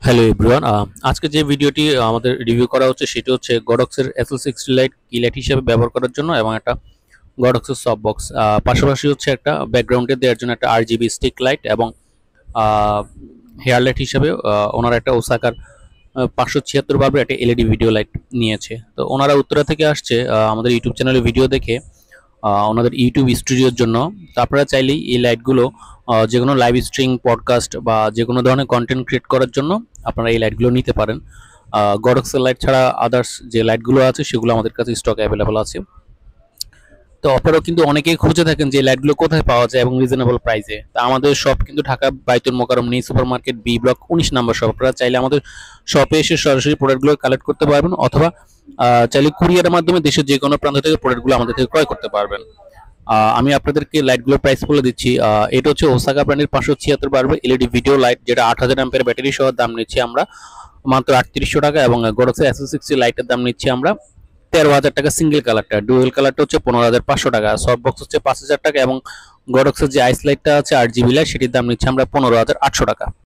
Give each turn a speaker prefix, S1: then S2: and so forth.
S1: Hello everyone, আজকে যে ভিডিওটি আমাদের রিভিউ করা হচ্ছে সেটি হচ্ছে গডক্সের SL60 লাইট কি লাইট হিসেবে ব্যবহার করার জন্য এবং একটা গডক্সের সফট বক্স, পাশাপাশি হচ্ছে একটা ব্যাকগ্রাউন্ডে দেওয়ার জন্য একটা RGB স্টিক লাইট এবং হেয়ার লাইট হিসেবে ওনারা একটা ওসাকার 576 বাল্বের একটা LED ভিডিও লাইট নিয়েছে। তো ওনারা উত্তরা থেকে আসছে আমাদের ইউটিউব চ্যানেলে ভিডিও দেখে ওনাদের ইউটিউব স্টুডিওর জন্য। তো আপনারা চাইলেই এই লাইটগুলো যে কোনো লাইভ স্ট্রিম পডকাস্ট বা যে কোনো ধরনের কন্টেন্ট ক্রিয়েট করার জন্য আপনারা এই লাইটগুলো নিতে পারেন। গডক্সের লাইট ছাড়া আদার্স যে লাইটগুলো আছে সেগুলো আমাদের কাছে স্টক অ্যাভেলেবল আছে। তো আপনারাও কিন্তু অনেকেই খুঁজে থাকেন যে লাইটগুলো কোথায় পাওয়া যায় এবং রিজনেবল প্রাইসে। তা আমাদের শপ কিন্তু Dhaka Baitul Mukarram new super market B block 19 number shop. আপনারা চাইলে আমাদের শপে এসে সরাসরি প্রোডাক্টগুলো কালেক্ট করতে পারবেন, অথবা চাইলে কুরিয়ারের মাধ্যমে দেশের যে কোনো প্রান্ত থেকে প্রোডাক্টগুলো আমাদের থেকে ক্রয় করতে পারবেন। আমি আপনাদেরকে লাইটগুলোর প্রাইস বলে দিচ্ছি। এটা হচ্ছে ওসাকা ব্র্যান্ডের 576 বাল্বের LED ভিডিও লাইট, যেটা 8000 অ্যাম্পিয়ার ব্যাটারি সহ দাম নিচ্ছি আমরা মাত্র 3800 টাকা, এবং গডক্সের SL60 লাইটের দাম নিচ্ছি আমরা 13,000 টাকা। সিঙ্গেল কালারটা, ডুয়েল কালারটা হচ্ছে 15,500 টাকা, সফট বক্স হচ্ছে 5,000 টাকা, এবং গডক্সের যে আইস লাইটটা আছে RGB লাইট সেটির দাম নিচ্ছে আমরা 15,800 টাকা।